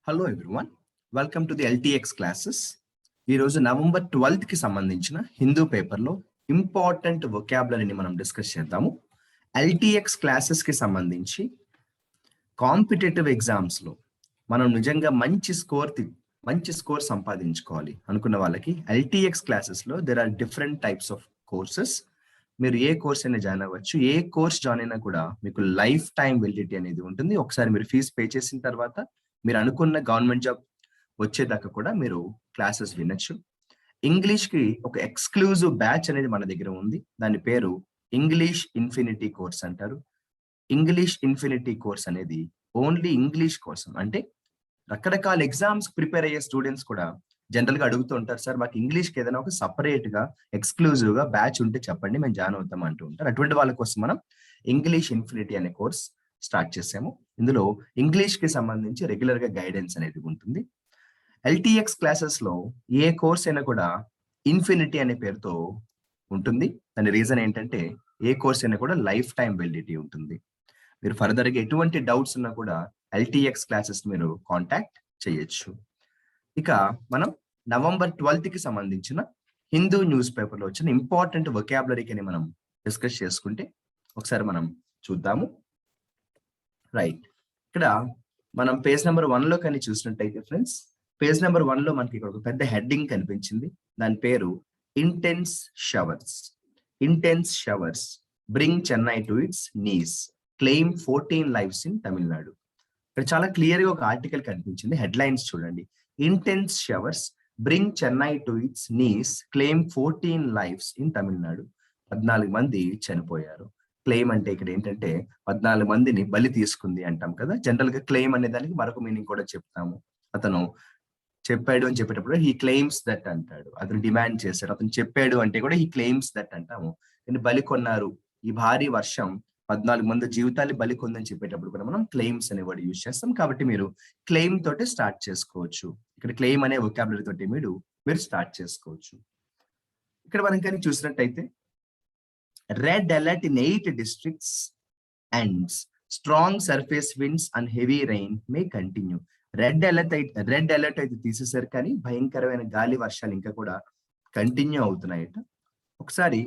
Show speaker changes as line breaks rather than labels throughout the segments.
Hello everyone, welcome to the LTX classes. ఈరోజు November 12కి సంబంధించిన హిందూ పేపర్లో ఇంపార్టెంట్ వొకాబులరీని మనం డిస్కస్ చేద్దాము. ఎల్టీఎక్స్ క్లాసెస్కి సంబంధించి కాంపిటేటివ్ ఎగ్జామ్స్లో మనం నిజంగా మంచి స్కోర్ సంపాదించుకోవాలి అనుకున్న వాళ్ళకి ఎల్టీఎక్స్ క్లాసెస్లో there are different types of courses. మీరు ఏ కోర్స్ అయినా జాయిన్ అవ్వచ్చు. ఏ కోర్స్ జాయిన్ అయినా కూడా మీకు లైఫ్ టైం వెలిడిటీ అనేది ఉంటుంది. ఒకసారి మీరు ఫీజు పే చేసిన తర్వాత మీరు అనుకున్న గవర్నమెంట్ జాబ్ వచ్చేదాకా కూడా మీరు క్లాసెస్ వినొచ్చు. ఇంగ్లీష్ కి ఒక ఎక్స్క్లూజివ్ బ్యాచ్ అనేది మన దగ్గర ఉంది. దాని పేరు ఇంగ్లీష్ ఇన్ఫినిటీ కోర్స్ అంటారు. ఇంగ్లీష్ ఇన్ఫినిటీ కోర్స్ అనేది ఓన్లీ ఇంగ్లీష్ కోసం, అంటే రకరకాల ఎగ్జామ్స్ ప్రిపేర్ అయ్యే స్టూడెంట్స్ కూడా జనరల్ గా అడుగుతూ ఉంటారు, సార్ మాకు ఇంగ్లీష్ కి ఏదైనా ఒక సపరేట్ గా ఎక్స్క్లూజివ్ గా బ్యాచ్ ఉంటే చెప్పండి, మేము జాయిన్ అవుతాం అంటూ ఉంటారు. అటువంటి వాళ్ళ కోసం మనం ఇంగ్లీష్ ఇన్ఫినిటీ అనే కోర్స్ స్టార్ట్ చేసాము. ఇందులో ఇంగ్లీష్ కి సంబంధించి రెగ్యులర్ గా గైడెన్స్ అనేది ఉంటుంది. ఎల్టీఎక్స్ క్లాసెస్ లో ఏ కోర్స్ అయినా కూడా ఇన్ఫినిటీ అనే పేరుతో ఉంటుంది. దాని రీజన్ ఏంటంటే ఏ కోర్స్ అయినా కూడా లైఫ్ టైం వెలిడిటీ ఉంటుంది. మీరు ఫర్దర్ గా ఎటువంటి డౌట్స్ ఉన్నా కూడా ఎల్టీఎక్స్ క్లాసెస్ మీరు కాంటాక్ట్ చేయొచ్చు. ఇక మనం నవంబర్ 12కి సంబంధించిన హిందూ న్యూస్ పేపర్లో వచ్చిన ఇంపార్టెంట్ వొకాబులరీని మనం డిస్కస్ చేసుకుంటే ఒకసారి మనం చూద్దాము. రైట్, ఇక్కడ మనం పేజ్ నెంబర్ 1లో కానీ చూసినట్టయితే ఫ్రెండ్స్, పేజ్ నెంబర్ 1లో మనకి ఇక్కడ ఒక పెద్ద హెడ్డింగ్ కనిపించింది. దాని పేరు intense showers. Intense showers bring Chennai to its knees, claim 14 lives in Tamil Nadu. ఇక్కడ చాలా క్లియర్ గా ఒక ఆర్టికల్ కనిపించింది. హెడ్లైన్స్ చూడండి. Intense showers bring Chennai to its knees, claim 14 lives in Tamil Nadu. 14 మంది చనిపోయారు. క్లెయిమ్ అంటే ఇక్కడ ఏంటంటే 14 మందిని బలి తీసుకుంది అంటాం కదా. జనరల్ గా క్లెయిమ్ అనే దానికి మరొక మీనింగ్ కూడా చెప్తాము. అతను చెప్పాడు అని చెప్పేటప్పుడు హీ క్లెయిమ్స్ దట్ అంటాడు. అతను డిమాండ్ చేశాడు. అతను చెప్పాడు అంటే కూడా హీ క్లెయిమ్స్ దట్ అంటాము. కానీ బలి కొన్నారు, ఈ భారీ వర్షం 14 మంది జీవితాలు బలి కొందని చెప్పేటప్పుడు కూడా మనం క్లెయిమ్స్ అనే వర్డ్ యూజ్ చేస్తాం. కాబట్టి మీరు క్లెయిమ్ తోటి స్టార్ట్ చేసుకోవచ్చు. ఇక్కడ క్లెయిమ్ అనే వొకాబులరీ తోటి మీరు స్టార్ట్ చేసుకోవచ్చు. ఇక్కడ మనం కానీ చూసినట్టయితే red alert in 8 districts ends, strong surface winds and heavy rain may continue. Red alert అయితే తీసేశారు, కానీ భయంకరమైన గాలి వర్షాలు ఇంకా కూడా కంటిన్యూ అవుతున్నాయట. ఒకసారి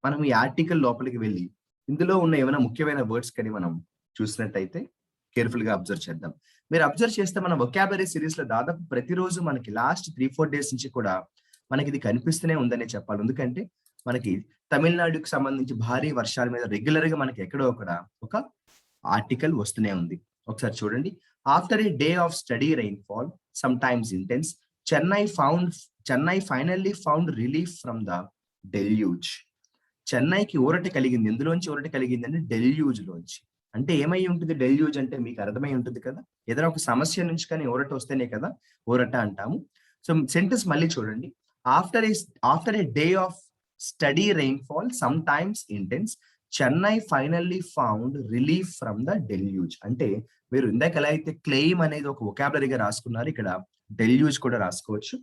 మనం ఈ ఆర్టికల్ లోపలికి వెళ్ళి ఇందులో ఉన్న ఏమైనా ముఖ్యమైన వర్డ్స్ కానీ మనం చూసినట్టయితే కేర్ఫుల్ గా అబ్జర్వ్ చేద్దాం. మీరు అబ్జర్వ్ చేస్తే మన వొకాబులరీ సిరీస్ లో దాదాపు ప్రతిరోజు మనకి లాస్ట్ 3-4 days నుంచి కూడా మనకి ఇది కనిపిస్తూనే ఉందనే చెప్పాలి. ఎందుకంటే మనకి తమిళనాడుకి సంబంధించి భారీ వర్షాల మీద రెగ్యులర్ గా మనకి ఎక్కడో ఒక ఆర్టికల్ వస్తూనే ఉంది. ఒకసారి చూడండి. After A day of study rainfall some times intense, Chennai finally found relief from the deluge. చెన్నైకి ఊరట కలిగింది. ఎందులోంచి ఊరట కలిగింది అంటే డెల్యూజ్ లోంచి. అంటే ఏమై ఉంటుంది డెల్యూజ్ అంటే? మీకు అర్థమై ఉంటుంది కదా, ఏదైనా ఒక సమస్య నుంచి కానీ ఊరట వస్తేనే కదా ఊరట అంటాము. సో సెంటెన్స్ మళ్ళీ చూడండి. After A day of study rainfall some times intense, Chennai finally found relief from the deluge. అంటే మీరు ఇందాక ఎలా అయితే క్లెయిమ్ అనేది ఒక వొకాబులరీగా రాసుకున్నారు, ఇక్కడ డెల్యూజ్ కూడా రాసుకోవచ్చు.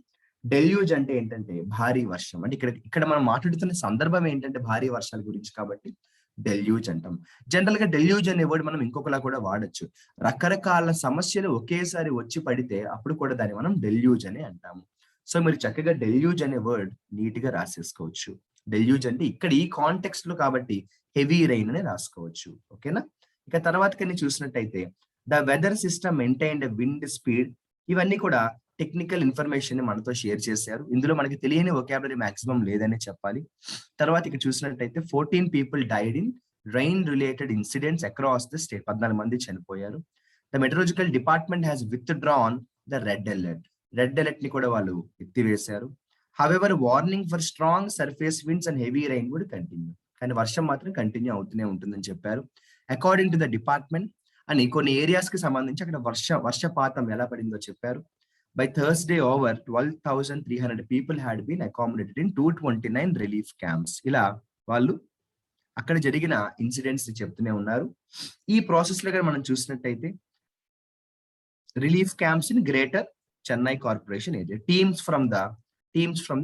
డెల్యూజ్ అంటే ఏంటంటే భారీ వర్షం. అంటే ఇక్కడ మనం మాట్లాడుతున్న సందర్భం ఏంటంటే భారీ వర్షాల గురించి, కాబట్టి డెల్యూజ్ అంటాం. జనరల్ గా డెల్యూజ్ అనే వర్డ్ మనం ఇంకొకలా కూడా వాడచ్చు. రకరకాల సమస్యలు ఒకేసారి వచ్చి పడితే అప్పుడు కూడా దాన్ని మనం డెల్యూజ్ అని అంటాము. సో మీరు చక్కగా డెల్యూజ్ అనే వర్డ్ నీట్ గా రాసేసుకోవచ్చు. డెల్యూజ్ అంటే ఇక్కడ ఈ కాంటెక్స్ట్ లో కాబట్టి హెవీ రెయిన్ అని రాసుకోవచ్చు. ఓకేనా? ఇక తర్వాత కానీ చూసినట్టయితే the weather system maintained wind speed. ఇవన్నీ కూడా టెక్నికల్ ఇన్ఫర్మేషన్ ని మనతో షేర్ చేశారు. ఇందులో మనకి తెలియని వొకాబులరీ మాక్సిమం లేదనే చెప్పాలి. తర్వాత ఇక్కడ చూసినట్టయితే 14 people died in rain related incidents across the state. 14 మంది చనిపోయారు. The meteorological department has withdrawn the red alert. Red alert ని కూడా వాళ్ళు ఎత్తివేశారు. However warning for strong surface winds and heavy rain would continue. కానీ వర్షం మాత్రం కంటిన్యూ అవుతూనే ఉంటుందని చెప్పారు. అకార్డింగ్ టు ద డిపార్ట్మెంట్ అని కొన్ని ఏరియాస్ కి సంబంధించి అక్కడ వర్షపాతం ఎలా పడిందో చెప్పారు. By Thursday over 12,300 people had been accommodated in 229 relief camps. ఇలా వాళ్ళు అక్కడ జరిగిన ఇన్సిడెంట్స్ చెప్తూనే ఉన్నారు. ఈ ప్రాసెస్ లో మనం చూసినట్టయితే relief camps in greater Chennai corporation area, teams from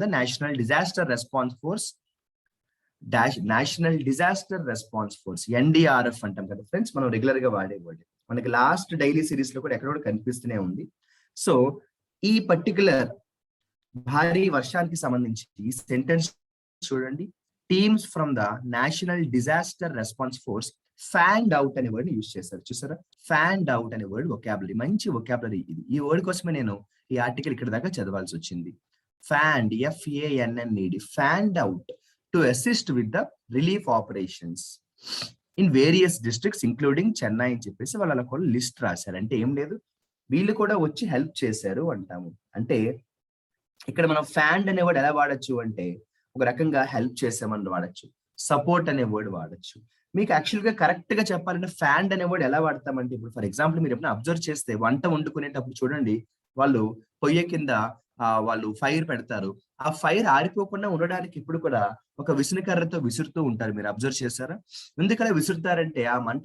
the national disaster response force NDRF అంటాం కదా ఫ్రెండ్స్, మనం రెగ్యులర్ గా వాడే వర్డ్. మనకి లాస్ట్ డైలీ సిరీస్ లో కూడా ఎక్కడో కనిపిస్తూనే ఉంది. సో ఈ పర్టికులర్ భారీ వర్షానికి సంబంధించి ఈ సెంటెన్స్ చూడండి. Teams from the national disaster response force fanned out అనే వర్డ్ యూజ్ చేశారు. చూసారా, ఫ్యాండ్ అవుట్ అనే వర్డ్ వొకాబులరీ, మంచి వొకాబులరీ ఇది. ఈ వర్డ్ కోసమే నేను ఈ ఆర్టికల్ ఇక్కడ దాకా చదవాల్సి వచ్చింది. Fanned, FANNED, fanned out to assist with the relief operations in various districts including Chennai అని చెప్పేసి వాళ్ళు అలా కూడా లిస్ట్ రాశారు. అంటే ఏం లేదు, వీళ్ళు కూడా వచ్చి హెల్ప్ చేశారు అంటాము. అంటే ఇక్కడ మనం ఫ్యాండ్ అనే వర్డ్ ఎలా వాడచ్చు అంటే ఒక రకంగా హెల్ప్ చేసామని వాడచ్చు, సపోర్ట్ అనే వర్డ్ వాడచ్చు. మీకు యాక్చువల్ గా కరెక్ట్ గా చెప్పాలంటే ఫ్యాండ్ అనే వర్డ్ ఎలా వాడతామంటే, ఇప్పుడు ఫర్ ఎగ్జాంపుల్ మీరు ఎప్పుడైనా అబ్జర్వ్ చేస్తే వంట వండుకునేటప్పుడు చూడండి, వాళ్ళు పొయ్యి కింద వాళ్ళు ఫైర్ పెడతారు. ఆ ఫైర్ ఆరిపోకుండా ఉండడానికి ఇప్పుడు కూడా ఒక విసునకర్రతో విసురుతూ ఉంటారు. మీరు అబ్జర్వ్ చేశారా? ఎందుకలా విసురుతారంటే ఆ మంట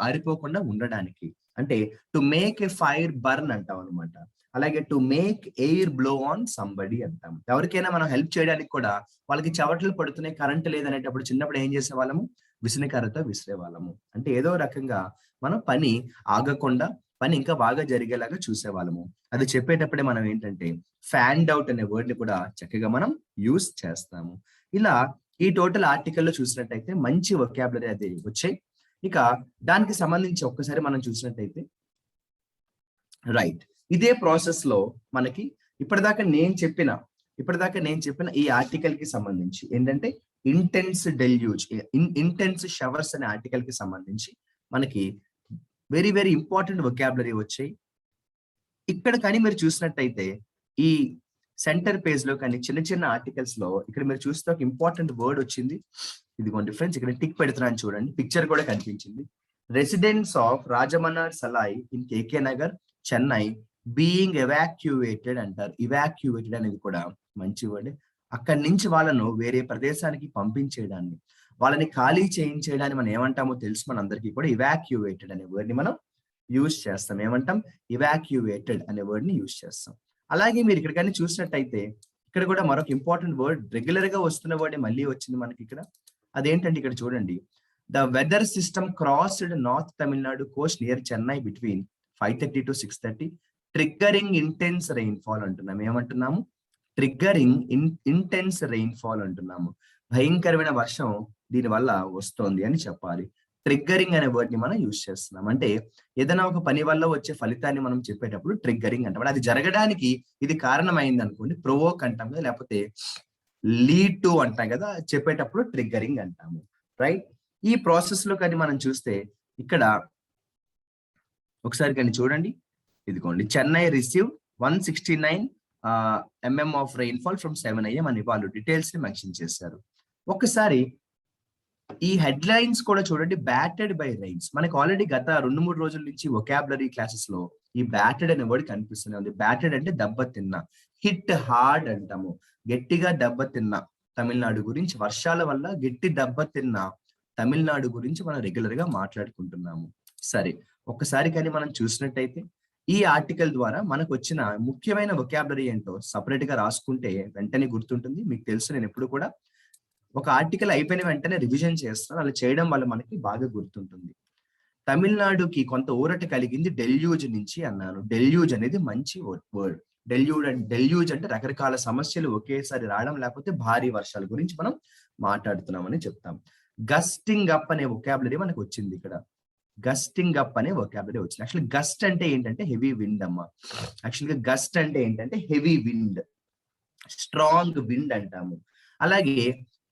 ఆరిపోకుండా ఉండడానికి. అంటే to make a fire burn అంటాం అనమాట. అలాగే to make air blow on somebody అంటాం. ఎవరికైనా మనం హెల్ప్ చేయడానికి కూడా వాళ్ళకి చెవటలు పడుతున్నాయి, కరెంట్ లేదనేటప్పుడు చిన్నప్పుడు ఏం చేసేవాళ్ళము, విసునకర్రతో విసిరేవాళ్ళము. అంటే ఏదో రకంగా మనం పని ఆగకుండా పని ఇంకా బాగా జరిగేలాగా చూసేవాళ్ళము. అది చెప్పేటప్పుడే మనం ఏంటంటే ఫ్యాండ్ అవుట్ అనే వర్డ్ ని కూడా చక్కగా మనం యూస్ చేస్తాము. ఇలా ఈ టోటల్ ఆర్టికల్లో చూసినట్టయితే మంచి వొకాబులరీ అది వచ్చాయి. ఇక దానికి సంబంధించి ఒక్కసారి మనం చూసినట్టయితే రైట్, ఇదే ప్రాసెస్ లో మనకి ఇప్పటిదాకా నేను చెప్పిన ఈ ఆర్టికల్ కి సంబంధించి ఏంటంటే ఇంటెన్స్ డెల్యూజ్, ఇంటెన్స్ షవర్స్ అనే ఆర్టికల్ కి సంబంధించి మనకి వెరీ వెరీ ఇంపార్టెంట్ వొకాబులరీ వచ్చాయి. ఇక్కడ కానీ మీరు చూసినట్టయితే ఈ సెంటర్ పేజ్ లో కానీ చిన్న చిన్న ఆర్టికల్స్ లో ఇక్కడ మీరు చూస్తే ఒక ఇంపార్టెంట్ వర్డ్ వచ్చింది. ఇదిగోండి ఫ్రెండ్స్, ఇక్కడ టిక్ పెడుతున్నాను చూడండి, పిక్చర్ కూడా కనిపించింది. Residents of Rajamannar Salai in KK Nagar Chennai being evacuated అంటారు. ఇవాక్యువేటెడ్ అనేది కూడా మంచి వర్డ్. అక్కడి నుంచి వాళ్ళను వేరే ప్రదేశానికి పంపించేయడాన్ని, వాళ్ళని ఖాళీ చేయించేయడాన్ని మనం ఏమంటామో తెలుసు మనందరికీ కూడా. ఇవాక్యువేటెడ్ అనే వర్డ్ ని మనం యూజ్ చేస్తాం. ఏమంటాం? ఇవాక్యువేటెడ్ అనే వర్డ్ ని యూజ్ చేస్తాం. అలాగే మీరు ఇక్కడ కానీ చూసినట్టయితే ఇక్కడ కూడా మరొక ఇంపార్టెంట్ వర్డ్, రెగ్యులర్ గా వస్తున్న వర్డ్ మళ్ళీ వచ్చింది మనకి ఇక్కడ. అదేంటంటే ఇక్కడ చూడండి, the weather system crossed north Tamil Nadu coast near Chennai between 5:30 to 6:30 triggering intense rainfall అంటున్నాము. ఏమంటున్నాము? ట్రిగ్గరింగ్ ఇంటెన్స్ రెయిన్ఫాల్ అంటున్నాము. భయంకరమైన వర్షం దీని వల్ల వస్తోంది అని చెప్పాలి. ట్రిగ్గరింగ్ అనే వర్డ్ ని మనం యూజ్ చేస్తున్నాం. అంటే ఏదైనా ఒక పని వల్ల వచ్చే ఫలితాన్ని మనం చెప్పేటప్పుడు ట్రిగ్గరింగ్ అంటాం. అది జరగడానికి ఇది కారణమైంది అనుకోండి, ప్రొవోక్ అంటాం కదా, లేకపోతే లీడ్ టు అంటాం కదా, చెప్పేటప్పుడు ట్రిగ్గరింగ్ అంటాము. రైట్, ఈ ప్రాసెస్ లో కానీ మనం చూస్తే ఇక్కడ ఒకసారి కానీ చూడండి, ఇదిగోండి, Chennai receive 169 mm of rainfall from 7 AM అని వాళ్ళు డీటెయిల్స్ ని మెన్షన్ చేశారు. ఒకసారి ఈ హెడ్ లైన్స్ కూడా చూడండి, బ్యాటెడ్ బై రైన్స్. మనకి ఆల్రెడీ గత 2-3 రోజుల నుంచి వొకాబులరీ క్లాసెస్ లో ఈ బ్యాటెడ్ అనే వర్డ్ కనిపిస్తూనే ఉంది. బ్యాటెడ్ అంటే దెబ్బతిన్న, హిట్ హార్డ్ అంటాము. గట్టిగా దెబ్బతిన్న తమిళనాడు గురించి, వర్షాల వల్ల గట్టి దెబ్బతిన్న తమిళనాడు గురించి మనం రెగ్యులర్ గా మాట్లాడుకుంటున్నాము. సరే, ఒక్కసారి కానీ మనం చూసినట్టయితే ఈ ఆర్టికల్ ద్వారా మనకు వచ్చిన ముఖ్యమైన వొకాబులరీ ఏంటో సపరేట్ గా రాసుకుంటే వెంటనే గుర్తుంటుంది. మీకు తెలుసు, నేను ఎప్పుడు కూడా ఒక ఆర్టికల్ అయిపోయిన వెంటనే రివిజన్ చేస్తాను. అలా చేయడం వల్ల మనకి బాగా గుర్తుంటుంది. తమిళనాడుకి కొంత ఊరట కలిగింది డెల్యూజ్ నుంచి అన్నాను. డెల్యూజ్ అనేది మంచి వర్డ్. డెల్యూజ్ అంటే రకరకాల సమస్యలు ఒకేసారి రావడం, లేకపోతే భారీ వర్షాల గురించి మనం మాట్లాడుతున్నామని చెప్తాం. గస్టింగ్ అప్ అనే వొకాబులరీ మనకు వచ్చింది ఇక్కడ. గస్టింగ్ అప్ అనే వొకాబులరీ వచ్చింది. యాక్చువల్లీ గస్ట్ అంటే ఏంటంటే హెవీ విండ్ అమ్మా. యాక్చువల్గా గస్ట్ అంటే ఏంటంటే హెవీ విండ్, స్ట్రాంగ్ విండ్ అంటాము. అలాగే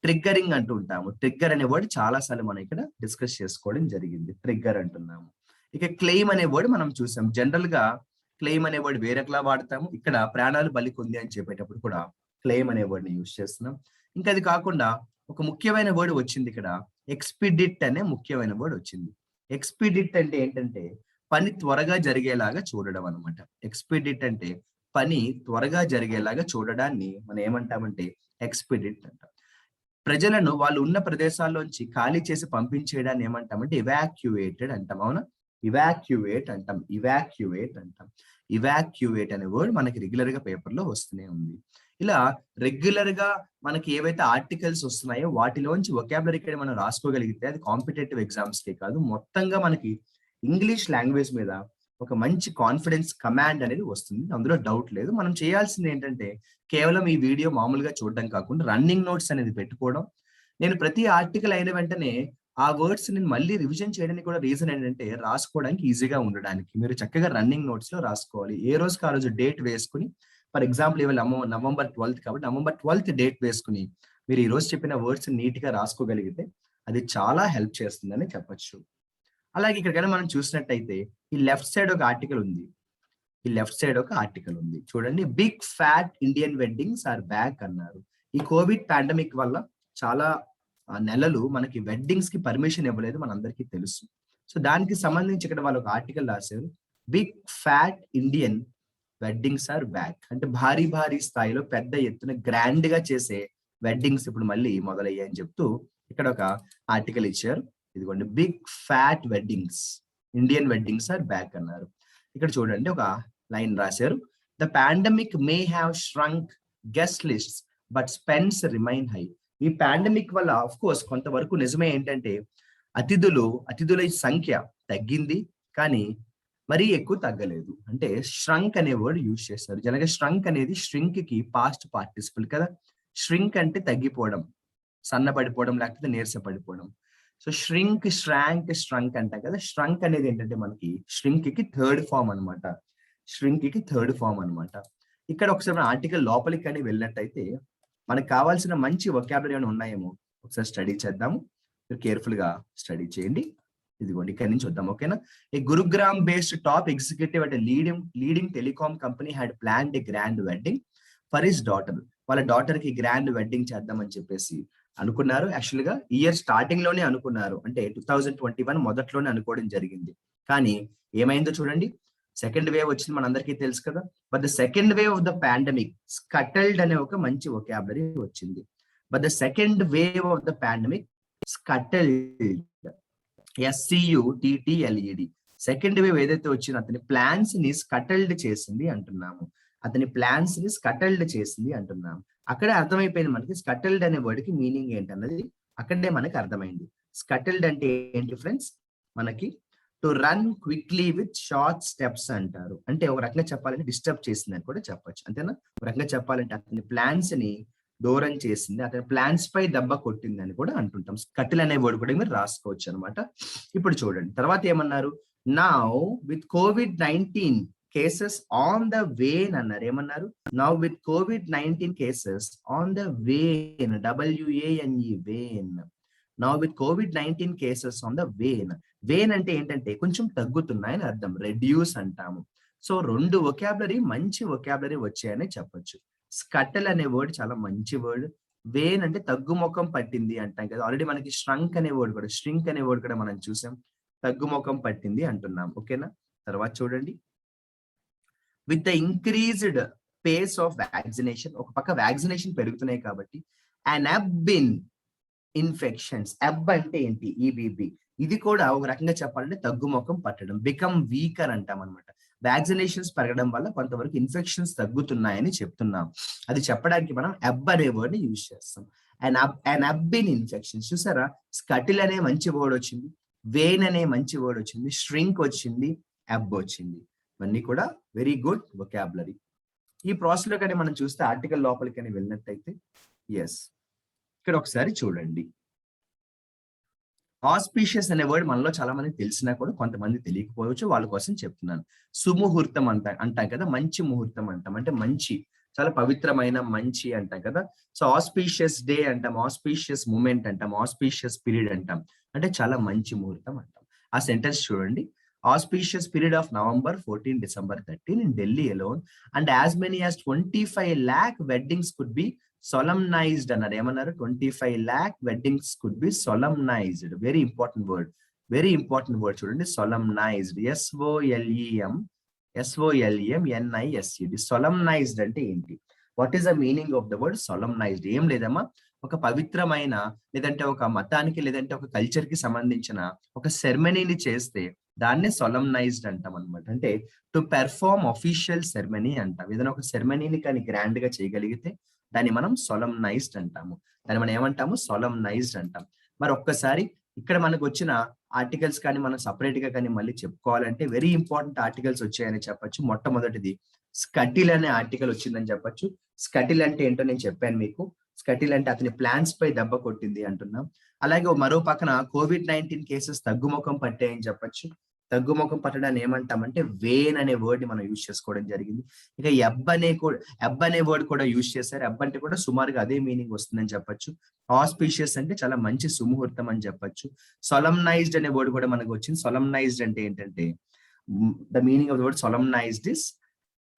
ట్రిగ్గరింగ్ అంటూ ఉంటాము. ట్రిగ్గర్ అనే వర్డ్ చాలా సార్లు మనం ఇక్కడ డిస్కస్ చేసుకోవడం జరిగింది. ట్రిగ్గర్ అంటున్నాము. ఇక క్లెయిమ్ అనే వర్డ్ మనం చూసాం. జనరల్ గా క్లెయిమ్ అనే వర్డ్ వేరేలా వాడతాము. ఇక్కడ ప్రాణాలు బలికొంది అని చెప్పేటప్పుడు కూడా క్లెయిమ్ అనే వర్డ్ ని యూజ్ చేస్తున్నాం. ఇంకా అది కాకుండా ఒక ముఖ్యమైన వర్డ్ వచ్చింది ఇక్కడ, ఎక్స్పిడిట్ అనే ముఖ్యమైన వర్డ్ వచ్చింది. ఎక్స్పిడిట్ అంటే ఏంటంటే పని త్వరగా జరిగేలాగా చూడడం అనమాట. ఎక్స్పిడిట్ అంటే పని త్వరగా జరిగేలాగా చూడడాన్ని మనం ఏమంటామంటే ఎక్స్పిడిట్ అంటాం. ప్రజలను వాళ్ళు ఉన్న ప్రదేశాల్లోంచి ఖాళీ చేసి పంపించేయడాన్ని ఏమంటామంటే ఇవాక్యువేటెడ్ అంటాం. అవునా? ఇవాక్యువేట్ అంటాం. ఇవాక్యువేట్ అనే వర్డ్ మనకి రెగ్యులర్ గా పేపర్ లో వస్తూనే ఉంది. ఇలా రెగ్యులర్ గా మనకి ఏవైతే ఆర్టికల్స్ వస్తున్నాయో వాటిలోంచి వొకాబులరీ ఇక్కడ మనం రాసుకోగలిగితే అది కాంపిటేటివ్ ఎగ్జామ్స్ కే కాదు, మొత్తంగా మనకి ఇంగ్లీష్ లాంగ్వేజ్ మీద ఒక మంచి కాన్ఫిడెన్స్ కమాండ్ అనేది వస్తుంది, అందులో డౌట్ లేదు. మనం చేయాల్సింది ఏంటంటే కేవలం ఈ వీడియో మామూలుగా చూడడం కాకుండా రన్నింగ్ నోట్స్ అనేది పెట్టుకోవడం. నేను ప్రతి ఆర్టికల్ అయిన వెంటనే ఆ వర్డ్స్ నేను మళ్ళీ రివిజన్ చేయడానికి కూడా రీజన్ ఏంటంటే రాసుకోవడానికి ఈజీగా ఉండడానికి. మీరు చక్కగా రన్నింగ్ నోట్స్ లో రాసుకోవాలి. ఏ రోజుకి ఆ రోజు డేట్ వేసుకుని, ఫర్ ఎగ్జాంపుల్ ఇవాళ నవంబర్ 12 కాబట్టి నవంబర్ 12 డేట్ వేసుకుని మీరు ఈ రోజు చెప్పిన వర్డ్స్ నీట్ గా రాసుకోగలిగితే అది చాలా హెల్ప్ చేస్తుందని చెప్పొచ్చు. అలాగే ఇక్కడ మనం చూసినట్టయితే ఈ లెఫ్ట్ సైడ్ ఒక ఆర్టికల్ ఉంది. ఈ లెఫ్ట్ సైడ్ ఒక ఆర్టికల్ ఉంది చూడండి. Big fat Indian weddings are back అన్నారు. ఈ కోవిడ్ పాండమిక్ వల్ల చాలా నెలలు మనకి వెడ్డింగ్స్ కి పర్మిషన్ ఇవ్వలేదు, మనందరికీ తెలుసు. సో దానికి సంబంధించి ఇక్కడ వాళ్ళు ఒక ఆర్టికల్ రాశారు. Big fat Indian weddings are back అంటే భారీ భారీ స్థాయిలో పెద్ద ఎత్తున గ్రాండ్ గా చేసే వెడ్డింగ్స్ ఇప్పుడు మళ్ళీ మొదలయ్యాయని చెప్తూ ఇక్కడ ఒక ఆర్టికల్ ఇచ్చారు. ఇదిగోండి, big fat weddings Indian weddings are back అన్నారు. ఇక్కడ చూడండి ఒక లైన్ రాశారు. The pandemic may have shrunk guest lists but spends remain high. ఈ పాండమిక్ వల్ల ఆఫ్ కోర్స్ కొంతవరకు నిజమే ఏంటంటే అతిథుల సంఖ్య తగ్గింది, కానీ మరీ ఎక్కువ తగ్గలేదు. అంటే ష్రంక్ అనే వర్డ్ యూజ్ చేస్తారు. జనరల్గా ష్రంక్ అనేది ష్రింక్ కి పాస్ట్ పార్టిసిపల్ కదా. ష్రింక్ అంటే తగ్గిపోవడం, సన్నపడిపోవడం, లేకపోతే నీరసపడిపోవడం. సో ష్రింక్, ష్రాంక్, స్ట్రంక్ అంటాం కదా. ష్రంక్ అనేది ఏంటంటే మనకి ష్రింక్ కి థర్డ్ ఫామ్ అనమాట. ఇక్కడ ఒకసారి మన ఆర్టికల్ లోపలికి కానీ వెళ్ళినట్టయితే మనకు కావాల్సిన మంచి వొకాబులరీ ఏమైనా ఉన్నాయేమో ఒకసారి స్టడీ చేద్దాము. మీరు కేర్ఫుల్ గా స్టడీ చేయండి. ఇదిగోండి ఇక్కడ నుంచి వద్దాం, ఓకేనా. A Gurugram based top executive at leading telecom company had planned a grand wedding for his daughter. వాళ్ళ డాటర్ కి గ్రాండ్ వెడ్డింగ్ చేద్దామని చెప్పేసి అనుకున్నారు. యాక్చువల్ గా ఇయర్ స్టార్టింగ్ లోనే అనుకున్నారు, అంటే 2021 మొదట్లోనే అనుకోవడం జరిగింది. కానీ ఏమైందో చూడండి, సెకండ్ వేవ్ వచ్చింది, మనందరికీ తెలుసు కదా. But the second wave of the pandemic scuttled అనే ఒక మంచి వొకాబులరీ వచ్చింది. But the second wave of the pandemic scuttled, SCUTTLED. Second wave ఏదైతే వచ్చిందో అతని ప్లాన్స్ ని స్కటల్డ్ చేసింది అంటున్నాము. అక్కడే అర్థమైపోయింది మనకి స్కటల్డ్ అనే వర్డ్ కి మీనింగ్ ఏంటన్నది అక్కడే మనకి అర్థమైంది. స్కటల్డ్ అంటే ఏంటి ఫ్రెండ్స్, మనకి to run quickly with short steps అంటారు. అంటే ఒక రకంగా చెప్పాలంటే డిస్టర్బ్ చేసింది అని కూడా చెప్పొచ్చు, అంతేనా. ఒక రకంగా చెప్పాలంటే అతని ప్లాన్స్ ని దూరం చేసింది, అతని ప్లాన్స్ పై దెబ్బ కొట్టింది అని కూడా అంటుంటాం. స్కటిల్ అనే వర్డ్ కూడా మీరు రాసుకోవచ్చు అనమాట. ఇప్పుడు చూడండి తర్వాత ఏమన్నారు, now with COVID-19 cases on the wane అన్నారు. ఏమన్నారు, now with COVID-19 cases on the wane, WANE wane. Now with COVID-19 cases on the wane. Wane అంటే ఏంటంటే కొంచెం తగ్గుతున్నాయని అర్థం, రెడ్యూస్ అంటాము. సో రెండు వొకాబులరీ, మంచి వొకాబులరీ వచ్చాయని చెప్పొచ్చు. స్కటల్ అనే వర్డ్ చాలా మంచి వర్డ్. వేన్ అంటే తగ్గుముఖం పట్టింది అంటాం కదా. ఆల్రెడీ మనకి ష్రింక్ అనే వర్డ్ కూడా మనం చూసాం. తగ్గుముఖం పట్టింది అంటున్నాం, ఓకేనా. తర్వాత చూడండి, with the increased pace of vaccination, ఒక పక్క వ్యాక్సినేషన్ పెరుగుతున్నాయి కాబట్టి అండ్ అబ్ ఇన్ ఇన్ఫెక్షన్స్, అబ్ అంటే ఏంటి, EBB, ఇది కూడా ఒక రకంగా చెప్పాలంటే తగ్గుముఖం పట్టడం, బికమ్ వీకర్ అంటాం అనమాట. వ్యాక్సినేషన్స్ పెరగడం వల్ల కొంతవరకు ఇన్ఫెక్షన్స్ తగ్గుతున్నాయని చెప్తున్నాం. అది చెప్పడానికి మనం అబ్ అనే వర్డ్ ని యూజ్ చేస్తాం. అండ్ అబ్ ఇన్ ఇన్ఫెక్షన్స్. చూసారా, స్కటిల్ అనే మంచి వర్డ్ వచ్చింది, వేన్ అనే మంచి వర్డ్ వచ్చింది, ష్రింక్ వచ్చింది, అబ్ వచ్చింది. ఇవన్నీ కూడా వెరీ గుడ్ వొకాబులరీ. ఈ ప్రాసెస్ లో కానీ మనం చూస్తే ఆర్టికల్ లోపలికి కానీ వెళ్ళినట్టయితే ఎస్, ఇక్కడ ఒకసారి చూడండి. ఆస్పీషియస్ అనే వర్డ్ మనలో చాలా మంది తెలిసినా కూడా కొంతమంది తెలియకపోవచ్చు, వాళ్ళ కోసం చెప్తున్నాను. సుముహూర్తం అంటాం కదా, మంచి ముహూర్తం అంటాం, అంటే మంచి, చాలా పవిత్రమైన మంచి అంటాం కదా. సో ఆస్పీషియస్ డే అంటాం, ఆస్పీషియస్ మూమెంట్ అంటాం, ఆస్పీషియస్ పీరియడ్ అంటాం, అంటే చాలా మంచి ముహూర్తం అంటాం. ఆ సెంటెన్స్ చూడండి, auspicious period of November 14 December 13 in Delhi alone and as many as 25 lakh weddings could be solemnized అన్నారు. ఏమన్నారు, 25 lakh weddings could be solemnized. Very important word చూడండి, solemnized, SOLEMNISED. solemnized అంటే ఏంటి, what is the meaning of the word solemnized? ఏం లేదమ్మా, ఒక పవిత్రమైన, లేదంటే ఒక మతానికి, లేదంటే ఒక కల్చర్ కి సంబంధించిన ఒక సెరమనీని చేస్తే దాన్నే సొలమ్నైజ్డ్ అంటాం అనమాట. అంటే టు పెర్ఫార్మ్ అఫీషియల్ సెరమనీ అంటాం. ఏదైనా ఒక సెరమనీని కానీ గ్రాండ్ గా చేయగలిగితే దాన్ని మనం సొలమ్నైజ్డ్ అంటాము. దాన్ని మనం ఏమంటాము, సొలమ్నైజ్డ్ అంటాం. మరి ఒక్కసారి ఇక్కడ మనకు వచ్చిన ఆర్టికల్స్ కానీ మనం సపరేట్ గా కానీ మళ్ళీ చెప్పుకోవాలంటే వెరీ ఇంపార్టెంట్ ఆర్టికల్స్ వచ్చాయని చెప్పొచ్చు. మొట్టమొదటిది స్కటిల్ అనే ఆర్టికల్ వచ్చిందని చెప్పొచ్చు. స్కటిల్ అంటే ఏంటో నేను చెప్పాను మీకు. స్కటిల్ అంటే అతని ప్లాన్స్ పై దెబ్బ కొట్టింది అంటున్నాం. అలాగే మరో పక్కన కోవిడ్-19 కేసెస్ తగ్గుముఖం పట్టాయని చెప్పొచ్చు. తగ్గుముఖం పట్టడాన్ని ఏమంటామంటే వేన్ అనే వర్డ్ ని మనం యూజ్ చేసుకోవడం జరిగింది. ఇక ఎబ్ అనే వర్డ్ కూడా యూజ్ చేశారు. ఎబ్ అంటే కూడా సుమారుగా అదే మీనింగ్ వస్తుందని చెప్పొచ్చు. ఆస్పీషియస్ అంటే చాలా మంచి సుముహూర్తం అని చెప్పొచ్చు. సొలమ్నైజ్డ్ అనే వర్డ్ కూడా మనకు వచ్చింది. సొలమ్నైజ్డ్ అంటే ఏంటంటే the meaning of the word solemnized is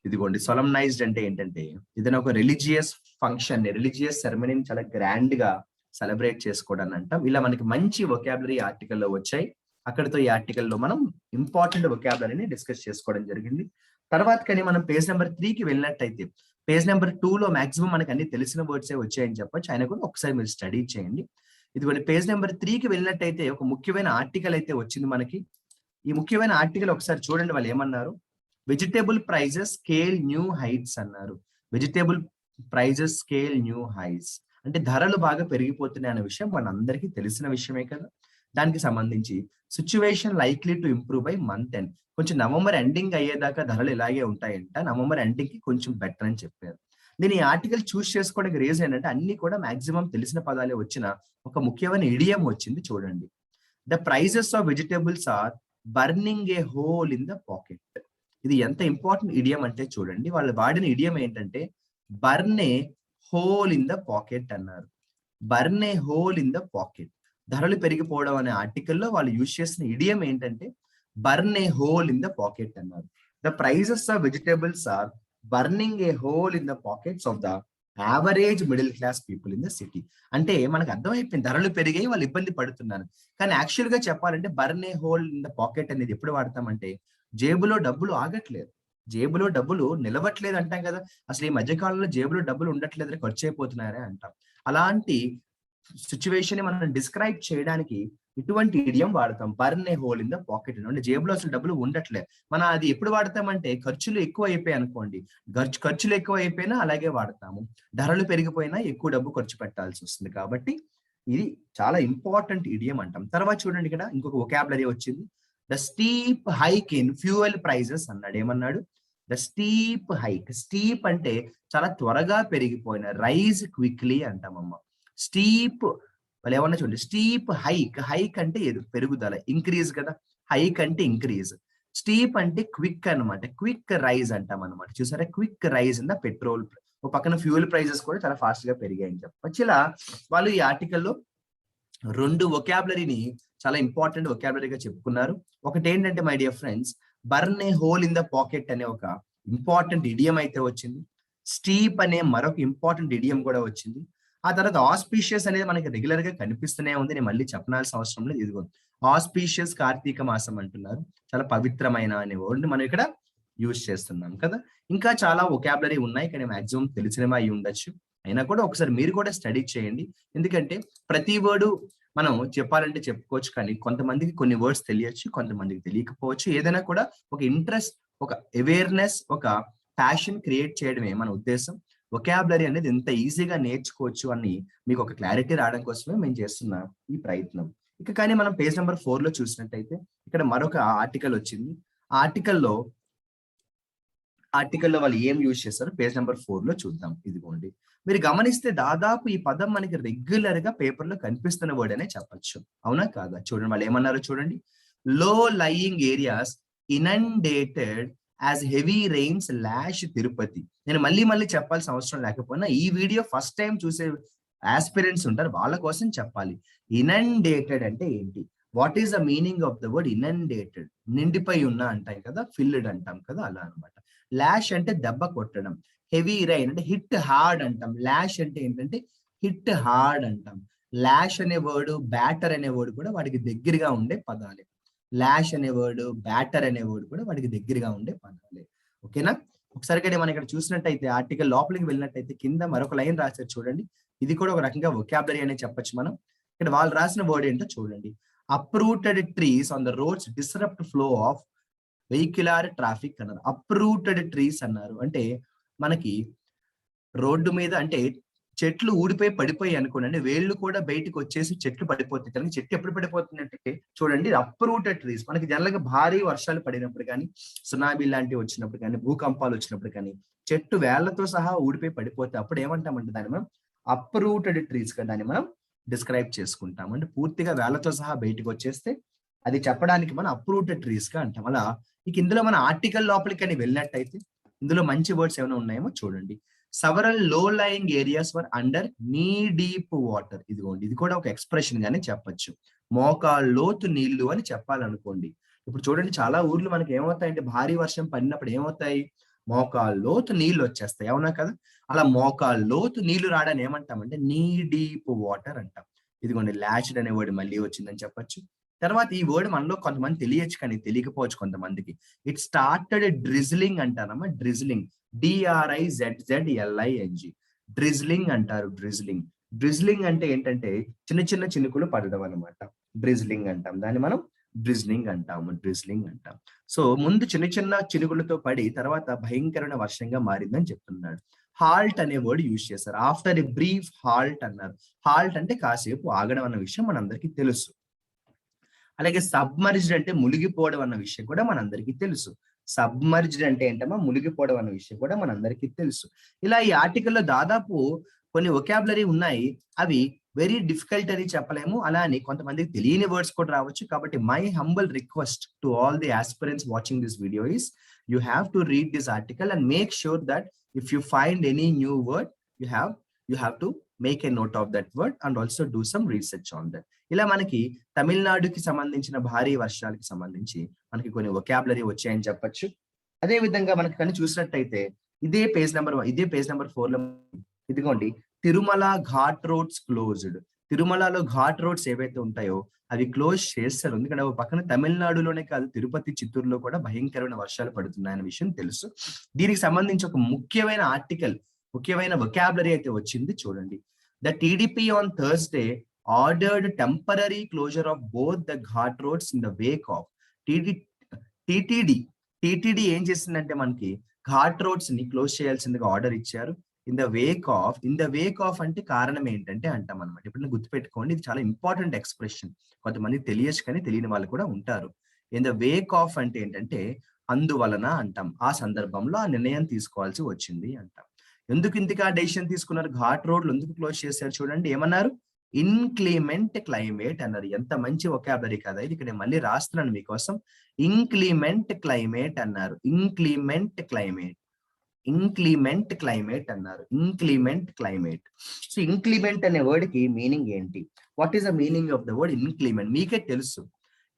ఇదిగోండి. సొలమ్నైజ్డ్ అంటే ఏంటంటే ఏదైనా ఒక రిలీజియస్ ఫంక్షన్ రిలీజియస్ సెరమనీని చాలా గ్రాండ్ గా సెలబ్రేట్ చేసుకోవడానికి అంటాం. ఇలా మనకి మంచి వొకాబులరీ ఆర్టికల్లో వచ్చాయి. అక్కడితో ఈ ఆర్టికల్లో మనం ఇంపార్టెంట్ వొకాబులరీని డిస్కస్ చేసుకోవడం జరిగింది. తర్వాత కానీ మనం పేజ్ నెంబర్ 3కి వెళ్ళినట్టయితే పేజ్ నెంబర్ 2లో మాక్సిమం మనకి అన్ని తెలిసిన వర్డ్సే వచ్చాయని చెప్పొచ్చు. ఆయన కూడా ఒకసారి మీరు స్టడీ చేయండి. ఇదిగోండి పేజ్ నెంబర్ 3కి వెళ్ళినట్టయితే ఒక ముఖ్యమైన ఆర్టికల్ అయితే వచ్చింది మనకి. ఈ ముఖ్యమైన ఆర్టికల్ ఒకసారి చూడండి. వాళ్ళు ఏమన్నారు? Vegetable prices scale new heights అన్నారు. Vegetable prices scale new heights అంటే ధరలు బాగా పెరిగిపోతున్నాయి అనే విషయం మనందరికీ తెలిసిన విషయమే కదా. దానికి సంబంధించి situation likely to improve by month end. కొంచెం నవంబర్ ఎండింగ్ అయ్యేదాకా ధరలు ఇలాగే ఉంటాయంట. నవంబర్ ఎండింగ్ కి కొంచెం బెటర్ అని చెప్పారు. నేను ఈ ఆర్టికల్ చూస్ చేసుకోవడానికి రీజన్ ఏంటంటే అన్ని కూడా మాక్సిమం తెలిసిన పదాలే వచ్చిన ఒక ముఖ్యమైన ఇడియం వచ్చింది చూడండి. The prices of vegetables are burning a hole in the pocket. ఇది ఎంత ఇంపార్టెంట్ ఇడియం అంటే చూడండి. వాళ్ళు వాడిన ఇడియం ఏంటంటే burn a hole in the pocket అన్నారు. Burn a hole in the pocket. ధరలు పెరిగిపోవడం అనే ఆర్టికల్లో వాళ్ళు యూజ్ చేసిన ఇడియం ఏంటంటే burn a hole in the pocket అన్నారు. The prices of vegetables are burning a hole in the pockets of the average middle class people in the city. అంటే మనకు అర్థమైపోయింది ధరలు పెరిగాయి, వాళ్ళు ఇబ్బంది పడుతున్నారు. కానీ యాక్చువల్ గా చెప్పాలంటే burn a hole in the pocket అనేది ఎప్పుడు వాడతామంటే జేబులో డబ్బులు ఆగట్లేదు, జేబులో డబ్బులు నిలవట్లేదు అంటాం కదా. అసలు ఈ మధ్యకాలంలో జేబులో డబ్బులు ఉండట్లేదు, ఖర్చు అయిపోతున్నారే అంటాం. అలాంటి సిచ్యువేషన్ ని మనం డిస్క్రైబ్ చేయడానికి ఇటువంటి ఇడియం వాడతాం. Burn a hole in the pocket అంటే జేబులో అసలు డబ్బులు ఉండట్లేదు. మనం అది ఎప్పుడు వాడతామంటే ఖర్చులు ఎక్కువ అయిపోయాయి అనుకోండి, ఖర్చులు ఎక్కువ అయిపోయినా అలాగే వాడతాము. ధరలు పెరిగిపోయినా ఎక్కువ డబ్బు ఖర్చు పెట్టాల్సి వస్తుంది. కాబట్టి ఇది చాలా ఇంపార్టెంట్ ఇడియం అంటాం. తర్వాత చూడండి ఇక్కడ ఇంకొక వొకాబులరీ వచ్చింది. The steep hike in fuel prices అన్నాడు. ఏమన్నాడు? The steep hike. స్టీప్ అంటే చాలా త్వరగా పెరిగిపోయిన, రైజ్ క్విక్లీ అంటామమ్మ. స్టీప్ వాళ్ళు ఏమన్నా చూడండి. Steep hike. హైక్ అంటే పెరుగుదల, ఇంక్రీజ్ కదా. హైక్ అంటే ఇంక్రీజ్. స్టీప్ అంటే క్విక్ అన్నమాట. క్విక్ రైజ్ అంటాం అనమాట. చూసారా, quick rise in the petrol. ఒక పక్కన ఫ్యూయల్ ప్రైజెస్ కూడా చాలా ఫాస్ట్ గా పెరిగాయని చెప్పచ్చు. ఇలా వాళ్ళు ఈ ఆర్టికల్లో 2 వొకాబులరీని చాలా ఇంపార్టెంట్ వొకాబులరీగా చెప్పుకున్నారు. ఒకటి ఏంటంటే my dear friends, burn a hole in the pocket అనే ఒక ఇంపార్టెంట్ ఇడియం అయితే వచ్చింది. స్టీప్ అనే మరొక ఇంపార్టెంట్ ఇడియం కూడా వచ్చింది. ఆ తర్వాత ఆస్పీషియస్ అనేది మనకి రెగ్యులర్ గా కనిపిస్తూనే ఉంది. నేను మళ్ళీ చెప్పనాల్సిన అవసరం లేదు. ఇదిగో ఆస్పీషియస్, కార్తీక మాసం అంటున్నారు. చాలా పవిత్రమైన అనే వర్డ్ మనం ఇక్కడ యూజ్ చేస్తున్నాం కదా. ఇంకా చాలా వొకాబులరీ ఉన్నాయి, కానీ మాక్సిమం తెలిసినవి అయి ఉండొచ్చు. అయినా కూడా ఒకసారి మీరు కూడా స్టడీ చేయండి. ఎందుకంటే ప్రతి వర్డ్ మనం చెప్పాలంటే చెప్పుకోవచ్చు, కానీ కొంతమందికి కొన్ని వర్డ్స్ తెలియచ్చు, కొంతమందికి తెలియకపోవచ్చు. ఏదైనా కూడా ఒక ఇంట్రెస్ట్, ఒక అవేర్నెస్, ఒక ప్యాషన్ క్రియేట్ చేయడమే మన ఉద్దేశం. వొకాబులరీ అనేది ఎంత ఈజీగా నేర్చుకోవచ్చు అని మీకు ఒక క్లారిటీ రావడం కోసమే మేము చేస్తున్న ఈ ప్రయత్నం. ఇక కానీ మనం పేజ్ నెంబర్ 4లో చూసినట్టయితే ఇక్కడ మరొక ఆర్టికల్ వచ్చింది. ఆ ఆర్టికల్లో వాళ్ళు ఏం యూజ్ చేస్తారు పేజ్ నెంబర్ 4లో చూద్దాం. ఇదిగోండి, మీరు గమనిస్తే దాదాపు ఈ పదం మనకి రెగ్యులర్ గా పేపర్ లో కనిపిస్తున్న వర్డ్ అనే చెప్పచ్చు. అవునా కాదా? చూడండి వాళ్ళు ఏమన్నారో చూడండి. లో lying areas inundated as heavy rains lash Tirupati. నేను మళ్ళీ చెప్పాల్సిన అవసరం లేకపోయినా ఈ వీడియో ఫస్ట్ టైం చూసే ఆస్పిరెంట్స్ ఉంటారు, వాళ్ళ కోసం చెప్పాలి. ఇనండేటెడ్ అంటే ఏంటి? What is the meaning of the word inundated? నిండిపోయి ఉన్న అంటాం కదా, ఫిల్డ్ అంటాం కదా, అలా అనమాట. లాష్ అంటే దెబ్బ కొట్టడం. హెవీ రైన్ అంటే హిట్ హార్డ్ అంటాం. లాష్ అంటే ఏంటంటే హిట్ హార్డ్ అంటాం. లాష్ అనే వర్డ్, బ్యాటర్ అనే వర్డ్ కూడా వాడికి దగ్గరగా ఉండే పదాలే. లాష్ అనే వర్డ్, బ్యాటర్ అనే వర్డ్ కూడా వాడికి దగ్గరగా ఉండే పదాలే. ఓకేనా? ఒకసారి కానీ మనం ఇక్కడ చూసినట్టయితే ఆర్టికల్ లోపలికి వెళ్ళినట్టయితే కింద మరొక లైన్ రాశారు చూడండి. ఇది కూడా ఒక రకంగా వొకాబులరీ అనే చెప్పొచ్చు మనం. ఇక్కడ వాళ్ళు రాసిన వర్డ్ ఏంటో చూడండి. Uprooted trees on the roads disrupt flow of vehicular traffic అన్నారు. అప్రూటెడ్ ట్రీస్ అన్నారు అంటే మనకి రోడ్డు మీద అంటే చెట్లు ఊడిపోయి పడిపోయి అనుకోండి, వేళ్ళు కూడా బయటకు వచ్చేసి చెట్లు పడిపోతాయి. కానీ చెట్టు ఎప్పుడు పడిపోతుంది అంటే చూడండి, అప్రూటెడ్ ట్రీస్. మనకి జనరల్ గా భారీ వర్షాలు పడినప్పుడు కానీ, సునామీ లాంటివి వచ్చినప్పుడు కానీ, భూకంపాలు వచ్చినప్పుడు కానీ చెట్టు వేళ్లతో సహా ఊడిపోయి పడిపోతే అప్పుడు ఏమంటామంటే దాన్ని మనం అప్రూటెడ్ ట్రీస్ గా దాన్ని మనం డిస్క్రైబ్ చేసుకుంటాం. అంటే పూర్తిగా వేళ్లతో సహా బయటకు వచ్చేస్తే అది చెప్పడానికి మనం అప్రూటెడ్ ట్రీస్ గా అంటాం. అలా ఇక ఇందులో మన ఆర్టికల్ లోపలికి అని వెళ్ళినట్టయితే ఇందులో మంచి వర్డ్స్ ఏమైనా ఉన్నాయేమో చూడండి. సెవరల్ లో లయింగ్ ఏరియాస్ వర్ అండర్ నీ డీప్ వాటర్. ఇదిగోండి, ఇది కూడా ఒక ఎక్స్ప్రెషన్ గానే చెప్పొచ్చు. మోకాళ్ళ లోతు నీళ్లు అని చెప్పాలనుకోండి. ఇప్పుడు చూడండి, చాలా ఊర్లు మనకి ఏమవుతాయంటే భారీ వర్షం పడినప్పుడు ఏమవుతాయి, మోకాళ్ళ లోతు నీళ్లు వచ్చేస్తాయి, అవునా కదా? అలా మోకాళ్ళ లోతు నీళ్లు రావడాన్ని ఏమంటామంటే నీ డీప్ వాటర్ అంటాం. ఇదిగోండి, లాచ్డ్ అనే వర్డ్ మళ్ళీ వచ్చిందని చెప్పొచ్చు. తర్వాత ఈ వర్డ్ మనలో కొంతమంది తెలియచ్చు కానీ తెలియకపోవచ్చు కొంతమందికి. ఇట్ స్టార్టెడ్ డ్రిజ్లింగ్ అంటారమ్మా. డ్రిజ్లింగ్, DRIZZLING, డ్రిజ్లింగ్ అంటారు. డ్రిజ్లింగ్, డ్రిజ్లింగ్ అంటే ఏంటంటే చిన్న చిన్న చినుకులు పడడం అనమాట. డ్రిజ్లింగ్ అంటాం దాన్ని మనం. డ్రిజ్లింగ్ అంటాము, డ్రిజ్లింగ్ అంటాం. సో ముందు చిన్న చిన్న చినుకులతో పడి తర్వాత భయంకరమైన వర్షంగా మారిందని చెప్తున్నాడు. హాల్ట్ అనే వర్డ్ యూజ్ చేశారు. ఆఫ్టర్ ఎ బ్రీఫ్ హాల్ట్ అన్నారు. హాల్ట్ అంటే కాసేపు ఆగడం అన్న విషయం మనందరికీ తెలుసు. అలాగే సబ్మర్జ్డ్ అంటే మునిగిపోవడం అన్న విషయం కూడా మనందరికీ తెలుసు. సబ్మర్జ్డ్ అంటే ఏంటమ్మా, మునిగిపోవడం అన్న విషయం కూడా మనందరికీ తెలుసు. ఇలా ఈ ఆర్టికల్లో దాదాపు కొన్ని వొకాబులరీ ఉన్నాయి. అవి వెరీ డిఫికల్ట్ అని చెప్పలేము, అలా అని కొంతమందికి తెలియని వర్డ్స్ కూడా రావచ్చు. కాబట్టి my humble request to all the aspirants watching this video is you have to read this article and make sure that if you find any new word you have to make a note of that word and also do some research on that. ఇలా మనకి తమిళనాడుకి సంబంధించిన భారీ వర్షాలకి సంబంధించి మనకి కొన్ని vocabulary వచ్చాయని చెప్పొచ్చు. అదే విధంగా మనకి కానీ చూసినట్టయితే ఇదే పేజ్ నెంబర్ 4 లో ఇదిగోండి, తిరుమల ఘాట్ రోడ్స్ క్లోజ్డ్. తిరుమలలో ఘాట్ రోడ్స్ ఏవైతే ఉంటాయో అవి క్లోజ్ చేస్తారు. ఎందుకంటే పక్కన తమిళనాడులోనే కాదు, తిరుపతి, చిత్తూరులో కూడా భయంకరమైన వర్షాలు పడుతున్నాయన్న విషయం తెలుసు. దీనికి సంబంధించి ఒక ముఖ్యమైన ఆర్టికల్, ముఖ్యమైన వొకాబులరీ అయితే వచ్చింది చూడండి. The TDP on Thursday ordered temporary closure of both the ghat roads in the wake of. TTD ఏం చేసిందంటే మనకి ఘాట్ రోడ్స్ ని క్లోజ్ చేయాల్సిందిగా ఆర్డర్ ఇచ్చారు. ఇన్ ద వేక్ ఆఫ్ అంటే కారణం ఏంటంటే అంటాం అనమాట. ఇప్పుడు గుర్తుపెట్టుకోండి, ఇది చాలా ఇంపార్టెంట్ ఎక్స్ప్రెషన్. కొంతమంది తెలియచ్చు కానీ తెలియని వాళ్ళు కూడా ఉంటారు. ఇన్ ద వేక్ ఆఫ్ అంటే ఏంటంటే అందువలన అంటాం. ఆ సందర్భంలో ఆ నిర్ణయం తీసుకోవాల్సి వచ్చింది అంటాం. ఎందుకు ఇంతగా డెసిషన్ తీసుకున్నారు, ఘాట్ రోడ్లు ఎందుకు క్లోజ్ చేశారు చూడండి. ఏమన్నారు, ఇన్క్లిమెంట్ క్లైమేట్ అన్నారు. ఎంత మంచి వొకాబులరీ కదా ఇది. ఇక్కడ నేను మళ్ళీ రాస్తున్నాను మీకోసం. ఇంక్లిమెంట్ క్లైమేట్ అన్నారు. ఇంక్లిమెంట్ క్లైమేట్ అన్నారు. ఇంక్లిమెంట్ క్లైమేట్. సో ఇంక్లిమెంట్ అనే వర్డ్ కి మీనింగ్ ఏంటి? What is the meaning of the word inclement? మీకే తెలుసు.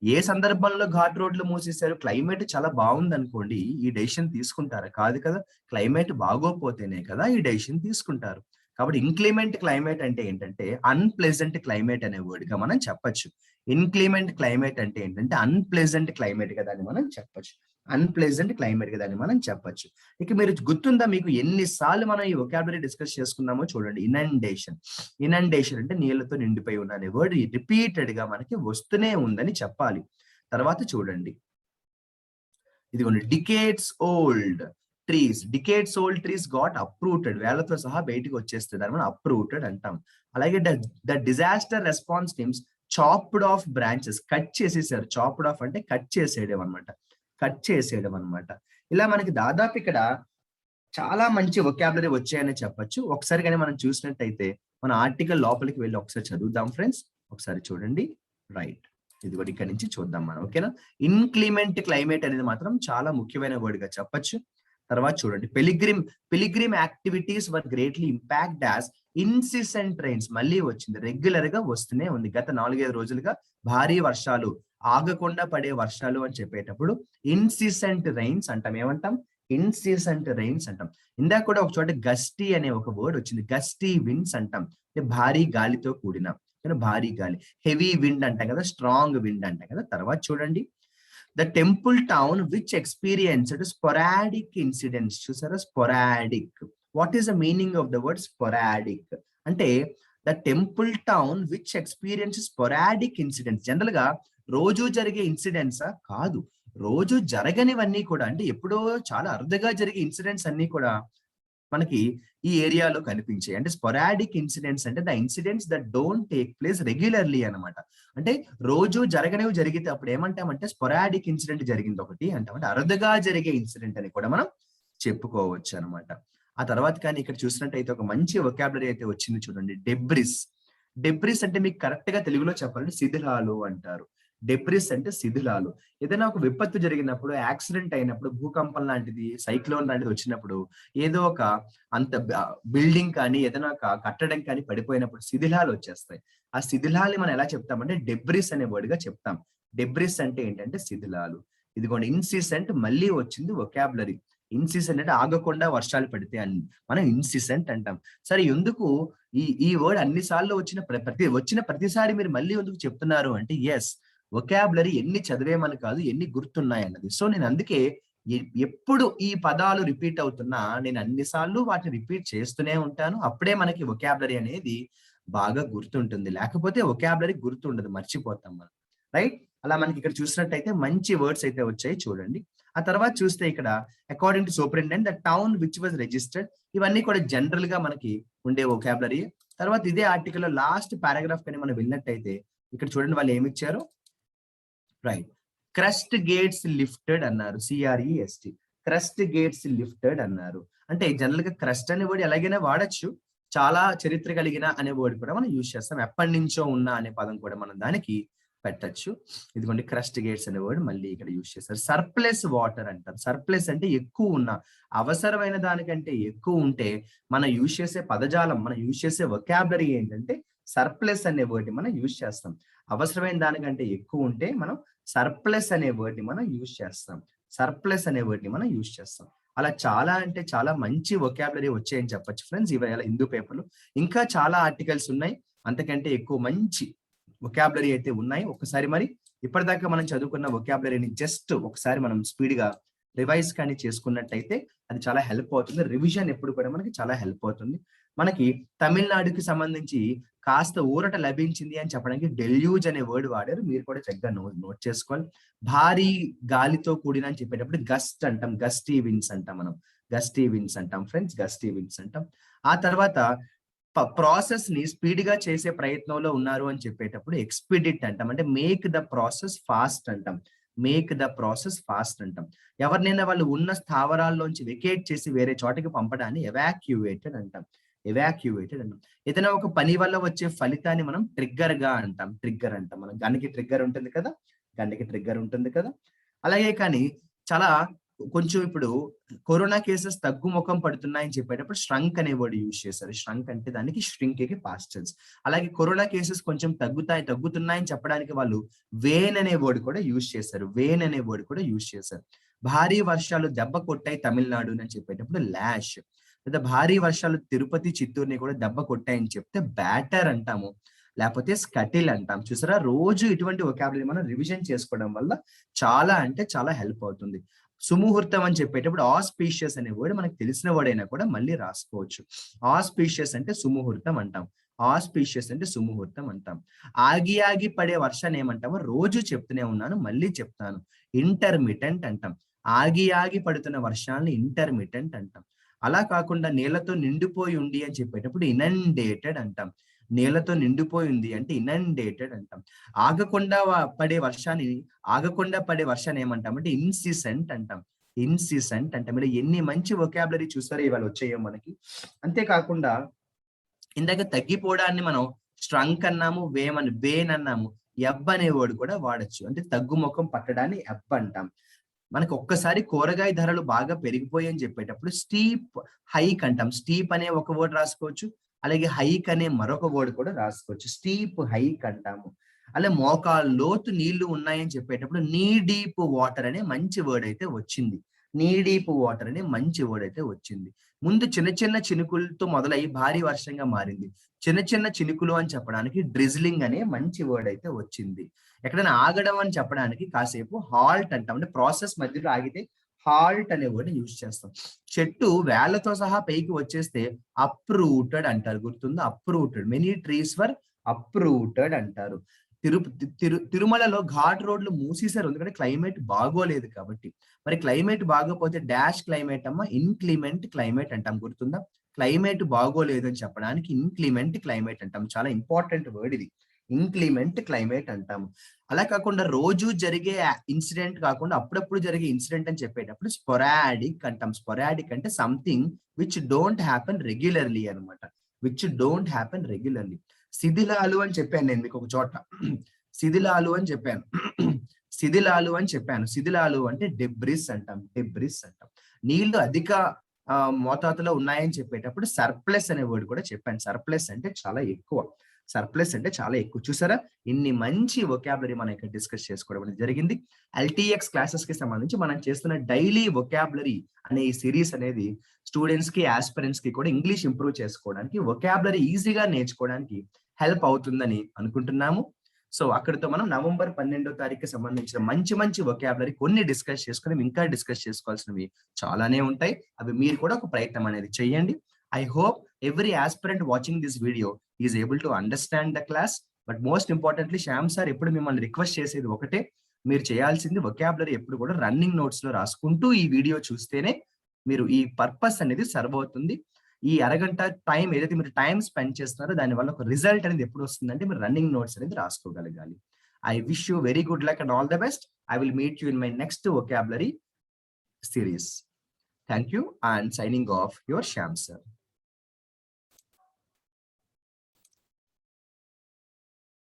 ఏ సందర్భంలో ఘాట్ రోడ్లు మూసేశారు? క్లైమేట్ చాలా బాగుంది అనుకోండి, ఈ డెసిషన్ తీసుకుంటారా? కాదు కదా. క్లైమేట్ బాగోపోతేనే కదా ఈ డెసిషన్ తీసుకుంటారు. కాబట్టి ఇంక్లిమెంట్ క్లైమేట్ అంటే ఏంటంటే అన్ప్లెజెంట్ క్లైమేట్ అనే వర్డ్ గా మనం చెప్పొచ్చు. ఇన్క్లిమెంట్ క్లైమేట్ అంటే ఏంటంటే అన్ప్లెజెంట్ క్లైమేట్ గా దాన్ని మనం చెప్పొచ్చు. అన్ప్లెజెంట్ క్లైమేట్ గా దాన్ని మనం చెప్పొచ్చు. ఇక మీరు గుర్తుందా మీకు ఎన్నిసార్లు మనం ఈ వొకాబులరీ డిస్కస్ చేసుకున్నామో చూడండి. ఇనండేషన్ అంటే నీళ్లతో నిండిపోయి ఉన్న అనే వర్డ్ రిపీటెడ్ గా మనకి వస్తూనే ఉందని చెప్పాలి. తర్వాత చూడండి, ఇదిగోండి, decades old trees got uprooted. వేళ్లతో సహా బయటికి వచ్చేస్తుంది, దాన్ని మనం అప్రూటెడ్ అంటాం. అలాగే the disaster response teams chopped off branches, cut చేసేసారు. చాప్డ్ ఆఫ్ అంటే కట్ చేసేయడం అనమాట. ఇలా మనకి దాదాపు ఇక్కడ చాలా మంచి వొకాబులరీ వచ్చాయని చెప్పొచ్చు. ఒకసారి కానీ మనం చూసినట్టయితే మన ఆర్టికల్ లోపలికి వెళ్ళి ఒకసారి చదువుదాం ఫ్రెండ్స్. ఒకసారి చూడండి. రైట్, ఇది కూడా ఇక్కడ నుంచి చూద్దాం మనం, ఓకేనా. ఇన్క్లిమెంట్ క్లైమేట్ అనేది మాత్రం చాలా ముఖ్యమైన వర్డ్ గా చెప్పొచ్చు. తర్వాత చూడండి, పిలిగ్రిమ్ యాక్టివిటీస్ వర్ గ్రేట్లీ ఇంపాక్ట్ యాజ్ ఇన్సిసెంట్ రైన్స్. మళ్ళీ వచ్చింది, రెగ్యులర్ గా వస్తూనే ఉంది. గత 4-5 రోజులుగా భారీ వర్షాలు, ఆగకుండా పడే వర్షాలు అని చెప్పేటప్పుడు ఇన్సిసెంట్ రైన్స్ అంటాం. ఏమంటాం? ఇన్సిసెంట్ రైన్స్ అంటాం. ఇందాక కూడా ఒక చోట గస్టీ అనే ఒక వర్డ్ వచ్చింది. గస్టీ విండ్స్ అంటాం, అంటే భారీ గాలితో కూడిన, భారీ గాలి. హెవీ విండ్ అంటాం కదా, స్ట్రాంగ్ విండ్ అంటాం కదా. తర్వాత చూడండి, the temple town which experienced sporadic incidents. చూసారా, sporadic. What is the meaning of the word sporadic? అంటే the temple town which experience sporadic incidents. General గా రోజు జరిగే ఇన్సిడెంట్సా? కాదు, రోజు జరగనివన్నీ కూడా, అంటే ఎప్పుడో చాలా అరుదుగా జరిగే ఇన్సిడెంట్స్ అన్ని కూడా మనకి ఈ ఏరియాలో కనిపించాయి. అంటే స్పొరాడిక్ ఇన్సిడెంట్స్ అంటే the incidents that don't take place regularly అన్నమాట. అంటే రోజు జరగనివి జరిగితే అప్పుడు ఏమంటామంటే స్పొరాడిక్ ఇన్సిడెంట్ జరిగింది ఒకటి అంటాం. అంటే అరుదుగా జరిగే ఇన్సిడెంట్ అని కూడా మనం చెప్పుకోవచ్చు అనమాట. ఆ తర్వాత కానీ ఇక్కడ చూసినట్టయితే ఒక మంచి వొకాబులరీ అయితే వచ్చింది చూడండి. డెబ్రిస్. డెబ్రిస్ అంటే మీకు కరెక్ట్ గా తెలుగులో చెప్పాలంటే శిథిలాలు అంటారు. డెబ్రిస్ అంటే శిథిలాలు. ఏదైనా ఒక విపత్తు జరిగినప్పుడు, యాక్సిడెంట్ అయినప్పుడు, భూకంపం లాంటిది, సైక్లోన్ లాంటిది వచ్చినప్పుడు, ఏదో ఒక అంత బిల్డింగ్ కానీ ఏదైనా ఒక కట్టడం కానీ పడిపోయినప్పుడు శిథిలాలు వచ్చేస్తాయి. ఆ శిథిలాల్ని మనం ఎలా చెప్తామంటే డెబ్రిస్ అనే వర్డ్ గా చెప్తాం. డెబ్రిస్ అంటే ఏంటంటే శిథిలాలు. ఇదిగోండి ఇన్సిసెంట్ మళ్ళీ వచ్చింది వొకాబులరీ. ఇన్సిసెంట్ అంటే ఆగకుండా వర్షాలు పడితే అని మనం ఇన్సిసెంట్ అంటాం. సరే ఎందుకు ఈ వర్డ్ అన్ని సార్లు వచ్చిన ప్రతిసారి మీరు మళ్ళీ ఎందుకు చెప్తున్నారు అంటే ఎస్, వొకాబులరీ ఎన్ని చదివేమని కాదు, ఎన్ని గుర్తున్నాయి అన్నది. సో నేను అందుకే ఎప్పుడు ఈ పదాలు రిపీట్ అవుతున్నా నేను అన్ని సార్లు వాటిని రిపీట్ చేస్తూనే ఉంటాను. అప్పుడే మనకి వొకాబులరీ అనేది బాగా గుర్తుంటుంది. లేకపోతే వొకాబులరీ గుర్తుండదు, మర్చిపోతాం మనం. రైట్? అలా మనకి ఇక్కడ చూసినట్టయితే మంచి వర్డ్స్ అయితే వచ్చాయి చూడండి. ఆ తర్వాత చూస్తే ఇక్కడ according to superintendent the town which was registered, ఇవన్నీ కూడా జనరల్ గా మనకి ఉండే వొకాబులరీ. తర్వాత ఇదే ఆర్టికల్ లో లాస్ట్ పారాగ్రాఫ్ కానీ మనం విన్నట్టయితే ఇక్కడ చూడండి వాళ్ళు ఏమి ఇచ్చారు. రైట్, క్రస్ట్ గేట్స్ లిఫ్టెడ్ అన్నారు. CREST, క్రస్ట్ గేట్స్ లిఫ్టెడ్ అన్నారు. అంటే జనరల్ గా క్రస్ట్ అనే వర్డ్ ఎలాగైనా వాడచ్చు. చాలా చరిత్ర కలిగిన అనే వర్డ్ కూడా మనం యూజ్ చేస్తాం. ఎప్పటి నుంచో ఉన్న అనే పదం కూడా మనం దానికి పెట్టచ్చు. ఇదిగోండి క్రస్ట్ గేట్స్ అనే వర్డ్ మళ్ళీ ఇక్కడ యూజ్ చేస్తారు. సర్ప్లస్ వాటర్ అంటారు. సర్ప్లస్ అంటే ఎక్కువ ఉన్న, అవసరమైన దానికంటే ఎక్కువ ఉంటే మనం యూజ్ చేసే పదజాలం, మనం యూజ్ చేసే వొకాబులరీ ఏంటంటే సర్ప్లస్ అనే వర్డ్ మనం యూజ్ చేస్తాం. అవసరమైన దానికంటే ఎక్కువ ఉంటే మనం సర్ప్లస్ అనే వర్డ్ ని మనం యూజ్ చేస్తాం. సర్ప్లస్ అనే వర్డ్ ని మనం యూజ్ చేస్తాం. అలా చాలా అంటే చాలా మంచి వొకాబులరీ వచ్చాయని చెప్పొచ్చు ఫ్రెండ్స్ ఇవాళ హిందూ పేపర్లు. ఇంకా చాలా ఆర్టికల్స్ ఉన్నాయి, అంతకంటే ఎక్కువ మంచి వొకాబులరీ అయితే ఉన్నాయి. ఒకసారి మరి ఇప్పటిదాకా మనం చదువుకున్న వొకాబులరీని జస్ట్ ఒకసారి మనం స్పీడ్ గా రివైజ్ కానీ చేసుకున్నట్టయితే అది చాలా హెల్ప్ అవుతుంది. రివిజన్ ఎప్పుడు కూడా మనకి చాలా హెల్ప్ అవుతుంది. మనకి తమిళనాడుకి సంబంధించి కాస్త ఊరట లభించింది అని చెప్పడానికి డెల్యూజ్ అనే వర్డ్ వాడారు. మీరు కూడా చక్కగా నోట్ చేసుకోవాలి. భారీ గాలితో కూడిన అని చెప్పేటప్పుడు గస్ట్ అంటాం, గస్టీ విన్స్ అంటాం మనం. గస్టీ విన్స్ అంటాం ఫ్రెండ్స్, గస్టీ విన్స్ అంటాం. ఆ తర్వాత ప్రాసెస్ ని స్పీడ్ గా చేసే ప్రయత్నంలో ఉన్నారు అని చెప్పేటప్పుడు ఎక్స్పీడిట్ అంటాం. అంటే మేక్ ద ప్రాసెస్ ఫాస్ట్ అంటాం. మేక్ ద ప్రాసెస్ ఫాస్ట్ అంటాం. ఎవరినైనా వాళ్ళు ఉన్న స్థావరాల్లోంచి వెకేట్ చేసి వేరే చోటకి పంపడాన్ని ఎవాక్యువేటెడ్ అంటాం. ఎవాక్యువేటెడ్ అంటాం. ఏదైనా ఒక పని వల్ల వచ్చే ఫలితాన్ని మనం ట్రిగ్గర్ గా అంటాం. ట్రిగ్గర్ అంటాం. మనం గన్కి ట్రిగ్గర్ ఉంటుంది కదా, గన్కి ట్రిగ్గర్ ఉంటుంది కదా. అలాగే కానీ చాలా కొంచెం ఇప్పుడు కరోనా కేసెస్ తగ్గుముఖం పడుతున్నాయని చెప్పేటప్పుడు ష్రంక్ అనే వర్డ్ యూజ్ చేశారు. ష్రంక్ అంటే దానికి ష్రింక్ కి పాస్ట్ టెన్స్. అలాగే కరోనా కేసెస్ కొంచెం తగ్గుతున్నాయని చెప్పడానికి వాళ్ళు వేన్ అనే వర్డ్ కూడా యూజ్ చేశారు. వేన్ అనే వర్డ్ కూడా యూజ్ చేశారు. భారీ వర్షాలు దెబ్బ కొట్టాయి తమిళనాడు అని చెప్పేటప్పుడు లాష్. లేదా భారీ వర్షాలు తిరుపతి, చిత్తూరుని కూడా దెబ్బ కొట్టాయని చెప్తే బ్యాటర్ అంటాము, లేకపోతే స్కటిల్ అంటాం. చూసారా, రోజు ఇటువంటి వొకాబులరీ మనం రివిజన్ చేసుకోవడం వల్ల చాలా అంటే చాలా హెల్ప్ అవుతుంది. సుముహూర్తం అని చెప్పేటప్పుడు ఆస్పీషియస్ అనే వర్డ్ మనకు తెలిసిన వర్డ్ అయినా కూడా మళ్ళీ రాసుకోవచ్చు. ఆస్పీషియస్ అంటే సుముహూర్తం అంటాం. ఆస్పీషియస్ అంటే సుముహూర్తం అంటాం. ఆగి ఆగి పడే వర్షాన్ని ఏమంటామో రోజు చెప్తూనే ఉన్నాను, మళ్ళీ చెప్తాను. ఇంటర్మిటెంట్ అంటాం. ఆగి ఆగి పడుతున్న వర్షాన్ని ఇంటర్మిటెంట్ అంటాం. అలా కాకుండా నీళ్లతో నిండిపోయి ఉంది అని చెప్పేటప్పుడు ఇనండేటెడ్ అంటాం. నీళ్లతో నిండిపోయి ఉంది అంటే ఇనండేటెడ్ అంటాం. ఆగకుండా పడే వర్షాన్ని ఏమంటామంటే ఇన్సిసెంట్ అంటాం. ఇన్సిసెంట్ అంటే మీరు ఎన్ని మంచి వొకాబులరీ చూసారో ఇవాళ వచ్చాయో మనకి. అంతేకాకుండా ఇందాక తగ్గిపోవడాన్ని మనం స్ట్రంక్ అన్నాము, వేన్ అన్నాము. ఎబ్ అనే వర్డ్ కూడా వాడచ్చు. అంటే తగ్గుముఖం పట్టడాన్ని ఎబ్ అంటాం. మనకు ఒక్కసారి కూరగాయ ధరలు బాగా పెరిగిపోయి అని చెప్పేటప్పుడు స్టీప్ హైక్ అంటాం. స్టీప్ అనే ఒక వర్డ్ రాసుకోవచ్చు, అలాగే హైక్ అనే మరొక వర్డ్ కూడా రాసుకోవచ్చు. స్టీప్ హైక్ అంటాము. అలా మోకాలు లోతు నీళ్లు ఉన్నాయని చెప్పేటప్పుడు నీ డీప్ వాటర్ అనే మంచి వర్డ్ అయితే వచ్చింది. నీ డీప్ వాటర్ అనే మంచి వర్డ్ అయితే వచ్చింది. ముందు చిన్న చిన్న చినుకులతో మొదలై భారీ వర్షంగా మారింది. చిన్న చిన్న చినుకులు అని చెప్పడానికి డ్రిజ్లింగ్ అనే మంచి వర్డ్ అయితే వచ్చింది. ఎక్కడైనా ఆగడం అని చెప్పడానికి కాసేపు హాల్ట్ అంటాం. అంటే ప్రాసెస్ మధ్యలో ఆగితే హాల్ట్ అనే వర్డ్ యూజ్ చేస్తాం. చెట్టు వేళ్లతో సహా పైకి వచ్చేస్తే అప్రూటెడ్ అంటారు. గుర్తుందా? అప్రూటెడ్. మెనీ ట్రీస్ వర్ అప్రూటెడ్ అంటారు. తిరుమలలో ఘాట్ రోడ్లు మూసేశారు, ఎందుకంటే క్లైమేట్ బాగోలేదు కాబట్టి. మరి క్లైమేట్ బాగోపోతే డాష్ క్లైమేట్ అమ్మ, ఇన్క్లిమెంట్ క్లైమేట్ అంటాం, గుర్తుందా? క్లైమేట్ బాగోలేదు అని చెప్పడానికి ఇన్క్లిమెంట్ క్లైమేట్ అంటాం. చాలా ఇంపార్టెంట్ వర్డ్ ఇది, ఇన్క్లిమెంట్ క్లైమేట్ అంటాము. అలా కాకుండా రోజు జరిగే ఇన్సిడెంట్ కాకుండా అప్పుడప్పుడు జరిగే ఇన్సిడెంట్ అని చెప్పేటప్పుడు స్పొరాడిక్ అంటాం. స్పొరాడిక్ అంటే something which don't happen regularly అనమాట, విచ్ డోంట్ హ్యాపెన్ రెగ్యులర్లీ. శిథిలాలు అని చెప్పాను నేను మీకు ఒక చోట, శిథిలాలు అని చెప్పాను, శిథిలాలు అని చెప్పాను. శిథిలాలు అంటే డెబ్రిస్ అంటాం, డెబ్రిస్ అంటాం. నీళ్లు అధిక మోతాదులో ఉన్నాయని చెప్పేటప్పుడు సర్ప్లస్ అనే వర్డ్ కూడా చెప్పాను. సర్ప్లస్ అంటే చాలా ఎక్కువ, సర్ప్లస్ అంటే చాలా ఎక్కువ. చూసారా, ఇన్ని మంచి వొకాబులరీ మనం ఇక్కడ డిస్కస్ చేసుకోవడం అనేది జరిగింది. ఎల్టీఎక్స్ క్లాసెస్ కి సంబంధించి మనం చేస్తున్న డైలీ వొకాబులరీ అనే ఈ సిరీస్ అనేది స్టూడెంట్స్ కి, ఆస్పిరెంట్స్ కి కూడా ఇంగ్లీష్ ఇంప్రూవ్ చేసుకోవడానికి, వొకాబులరీ ఈజీగా నేర్చుకోవడానికి హెల్ప్ అవుతుందని అనుకుంటున్నాము. సో అక్కడితో మనం నవంబర్ 12వ తారీఖుకి సంబంధించిన మంచి మంచి వొకాబులరీ కొన్ని డిస్కస్ చేసుకుని, ఇంకా డిస్కస్ చేసుకోవాల్సినవి చాలానే ఉంటాయి. అవి మీరు కూడా ఒక ప్రయత్నం అనేది చేయండి. I hope every aspirant watching this video is able to understand the class. But most importantly, Shyam sir ఎప్పుడు మిమ్మల్ని రిక్వెస్ట్ చేసేది ఒకటే, మీరు చేయాల్సింది వొకాబులరీ ఎప్పుడు కూడా రన్నింగ్ నోట్స్ లో రాసుకుంటూ ఈ వీడియో చూస్తేనే మీరు ఈ పర్పస్ అనేది సర్వ్ అవుతుంది. ఈ అరగంట టైం ఏదైతే మీరు టైం స్పెండ్ చేస్తున్నారో దాని వల్ల ఒక రిజల్ట్ అనేది ఎప్పుడు వస్తుందంటే మీరు రన్నింగ్ నోట్స్ అనేది రాసుకోగలగాలి. I wish you very good luck and all the best. I will meet you in my next vocabulary series. Thank you, and signing off, your Shyam sir.